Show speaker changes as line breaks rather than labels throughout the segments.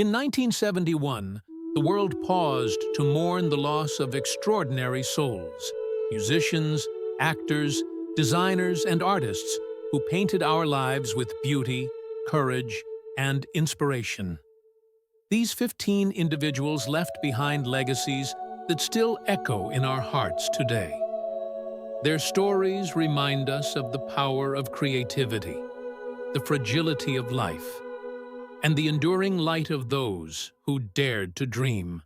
In 1971, the world paused to mourn the loss of extraordinary souls, musicians, actors, designers, and artists who painted our lives with beauty, courage, and inspiration. These 15 individuals left behind legacies that still echo in our hearts today. Their stories remind us of the power of creativity, the fragility of life, and the enduring light of those who dared to dream.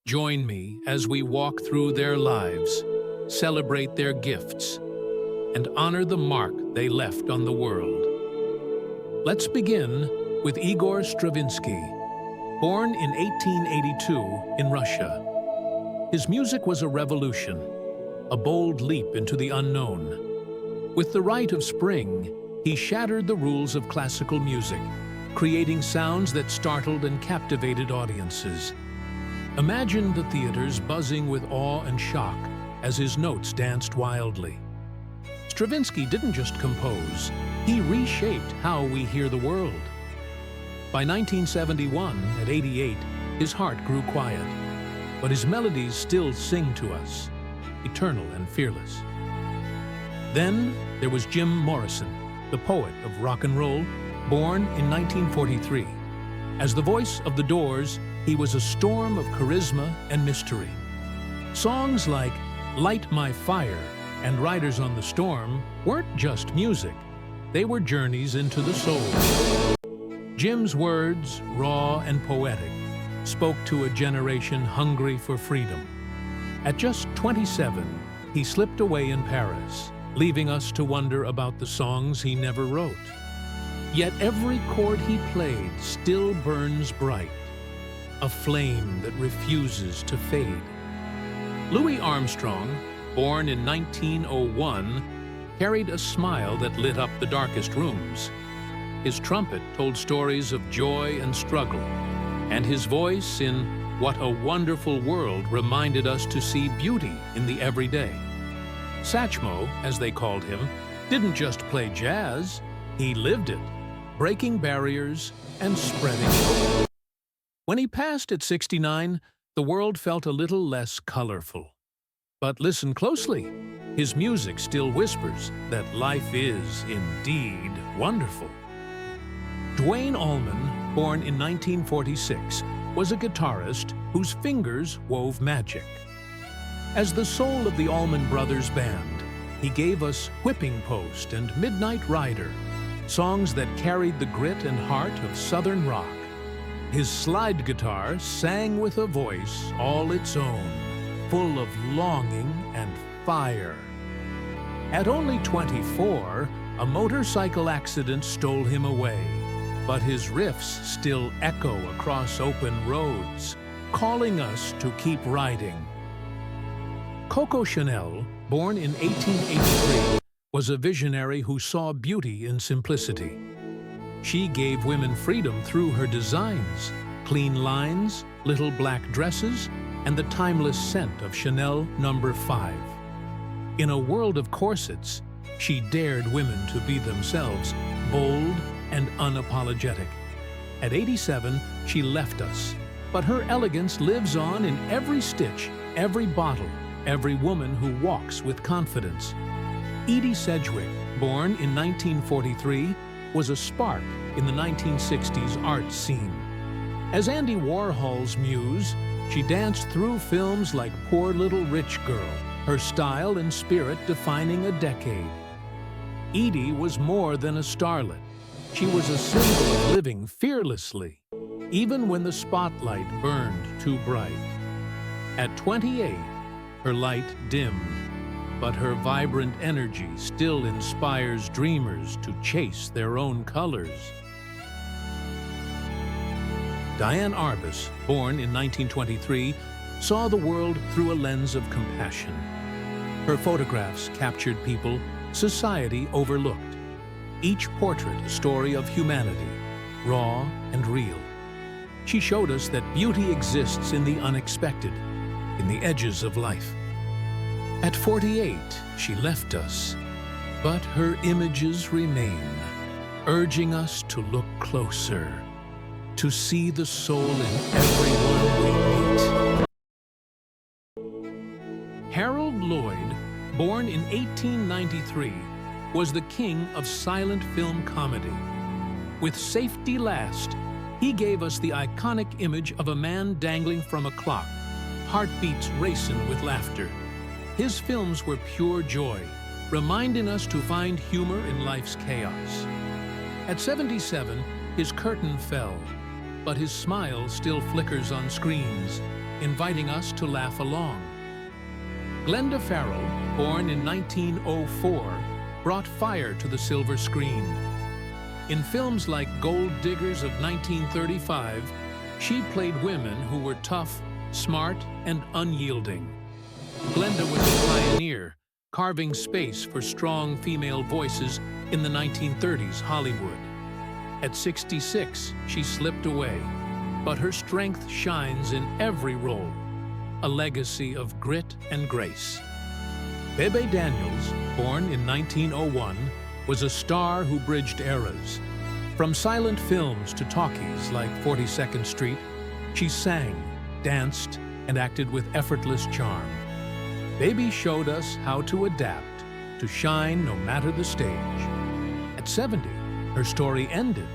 Join me as we walk through their lives, celebrate their gifts, and honor the mark they left on the world. Let's begin with Igor Stravinsky, born in 1882 in Russia. His music was a revolution, a bold leap into the unknown. With the rite of spring, he shattered the rules of classical music, creating sounds that startled and captivated audiences. Imagine the theaters buzzing with awe and shock as his notes danced wildly. Stravinsky didn't just compose, he reshaped how we hear the world. By 1971, at 88, his heart grew quiet, but his melodies still sing to us, eternal and fearless. Then there was Jim Morrison, the poet of rock and roll, born in 1943. As the voice of the Doors, he was a storm of charisma and mystery. Songs like Light My Fire and Riders on the Storm weren't just music, they were journeys into the soul. Jim's words, raw and poetic, spoke to a generation hungry for freedom. At just 27, he slipped away in Paris, leaving us to wonder about the songs he never wrote. Yet every chord he played still burns bright, a flame that refuses to fade. Louis Armstrong, born in 1901, carried a smile that lit up the darkest rooms. His trumpet told stories of joy and struggle, and his voice in What a Wonderful World reminded us to see beauty in the everyday. Satchmo, as they called him, didn't just play jazz, he lived it, breaking barriers and spreading hope. When he passed at 69, the world felt a little less colorful. But listen closely, his music still whispers that life is indeed wonderful. Duane Allman, born in 1946, was a guitarist whose fingers wove magic. As the soul of the Allman Brothers Band, he gave us Whipping Post and Midnight Rider, songs that carried the grit and heart of Southern rock. His slide guitar sang with a voice all its own, full of longing and fire. At only 24, a motorcycle accident stole him away, but his riffs still echo across open roads, calling us to keep riding. Coco Chanel, born in 1883, was a visionary who saw beauty in simplicity. She gave women freedom through her designs, clean lines, little black dresses, and the timeless scent of Chanel No. 5. In a world of corsets, she dared women to be themselves, bold and unapologetic. At 87, she left us, but her elegance lives on in every stitch, every bottle, every woman who walks with confidence. Edie Sedgwick, born in 1943, was a spark in the 1960s art scene. As Andy Warhol's muse, she danced through films like Poor Little Rich Girl, her style and spirit defining a decade. Edie was more than a starlet. She was a symbol of living fearlessly, even when the spotlight burned too bright. At 28, her light dimmed, but her vibrant energy still inspires dreamers to chase their own colors. Diane Arbus, born in 1923, saw the world through a lens of compassion. Her photographs captured people society overlooked. Each portrait a story of humanity, raw and real. She showed us that beauty exists in the unexpected, in the edges of life. At 48, she left us, but her images remain, urging us to look closer. to see the soul in everyone we meet. Harold Lloyd, born in 1893, was the king of silent film comedy. With Safety Last, he gave us the iconic image of a man dangling from a clock, heartbeats racing with laughter. His films were pure joy, reminding us to find humor in life's chaos. At 77, his curtain fell, but his smile still flickers on screens, inviting us to laugh along. Glenda Farrell, born in 1904, brought fire to the silver screen. In films like Gold Diggers of 1935, she played women who were tough, smart, and unyielding. Glenda was a pioneer, carving space for strong female voices in the 1930s Hollywood. At 66, she slipped away, but her strength shines in every role, a legacy of grit and grace. Bebe Daniels, born in 1901, was a star who bridged eras. From silent films to talkies like 42nd Street, she sang, danced, and acted with effortless charm. Baby showed us how to adapt, to shine no matter the stage. At 70, her story ended,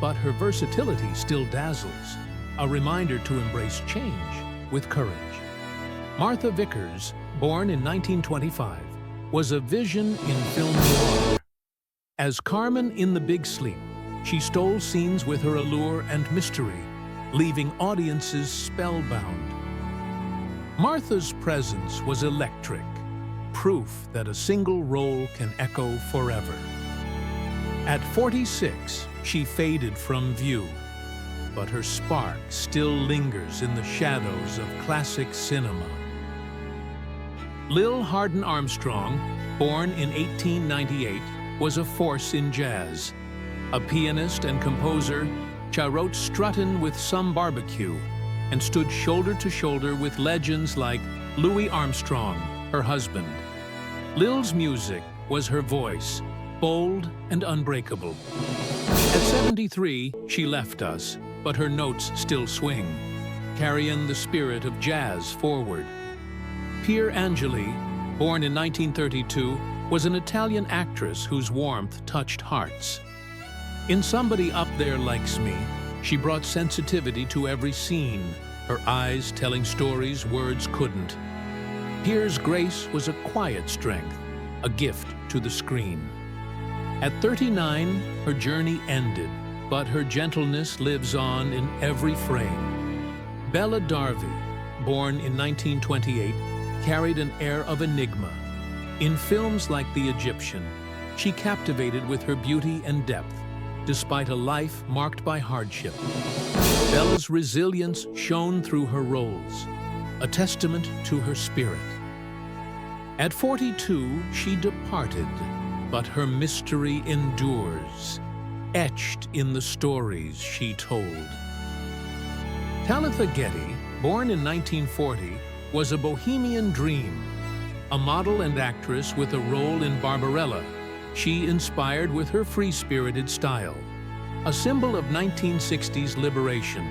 but her versatility still dazzles, a reminder to embrace change with courage. Martha Vickers, born in 1925, was a vision in film noir. As Carmen in The Big Sleep, she stole scenes with her allure and mystery, leaving audiences spellbound. Martha's presence was electric, proof that a single role can echo forever. At 46, she faded from view, but her spark still lingers in the shadows of classic cinema. Lil Hardin Armstrong, born in 1898, was a force in jazz. A pianist and composer, she wrote Struttin' with Some Barbecue and stood shoulder to shoulder with legends like Louis Armstrong, her husband. Lil's music was her voice, bold and unbreakable. At 73, she left us, but her notes still swing, carrying the spirit of jazz forward. Pier Angeli, born in 1932, was an Italian actress whose warmth touched hearts. In Somebody Up There Likes Me, she brought sensitivity to every scene, her eyes telling stories words couldn't. Pier's grace was a quiet strength, a gift to the screen. At 39, her journey ended, but her gentleness lives on in every frame. Bella Darvey, born in 1928, carried an air of enigma. In films like The Egyptian, she captivated with her beauty and depth, despite a life marked by hardship. Bella's resilience shone through her roles, a testament to her spirit. At 42, she departed, but her mystery endures, etched in the stories she told. Talitha Getty, born in 1940, was a bohemian dream. A model and actress with a role in Barbarella, she inspired with her free-spirited style. A symbol of 1960s liberation,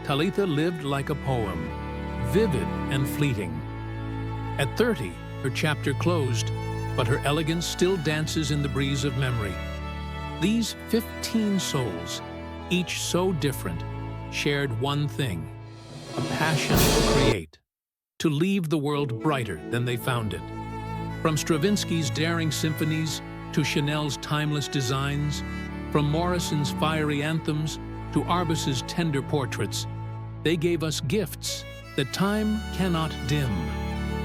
Talitha lived like a poem, vivid and fleeting. At 30, her chapter closed, but her elegance still dances in the breeze of memory. These 15 souls, each so different, shared one thing: a passion to create, to leave the world brighter than they found it. From Stravinsky's daring symphonies to Chanel's timeless designs, from Morrison's fiery anthems to Arbus's tender portraits, they gave us gifts that time cannot dim.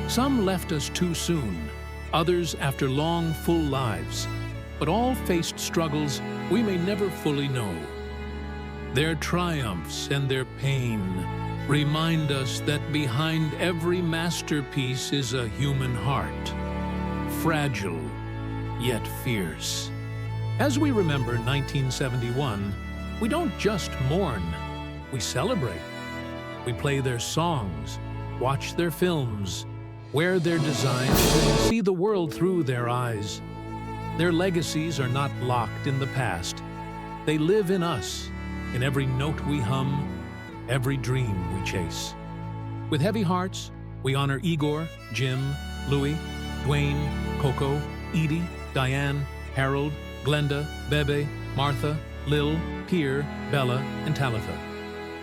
Some left us too soon, others after long, full lives, but all faced struggles we may never fully know. Their triumphs and their pain remind us that behind every masterpiece is a human heart, fragile yet fierce. As we remember 1971, we don't just mourn, we celebrate. We play their songs, watch their films, wear their designs, and see the world through their eyes. Their legacies are not locked in the past. They live in us, in every note we hum, every dream we chase. With heavy hearts, we honor Igor, Jim, Louis, Dwayne, Coco, Edie, Diane, Harold, Glenda, Bebe, Martha, Lil, Pier, Bella, and Talitha.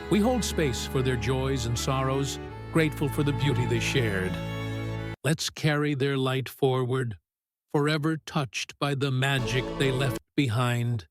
We hold space for their joys and sorrows, grateful for the beauty they shared. Let's carry their light forward, forever touched by the magic they left behind.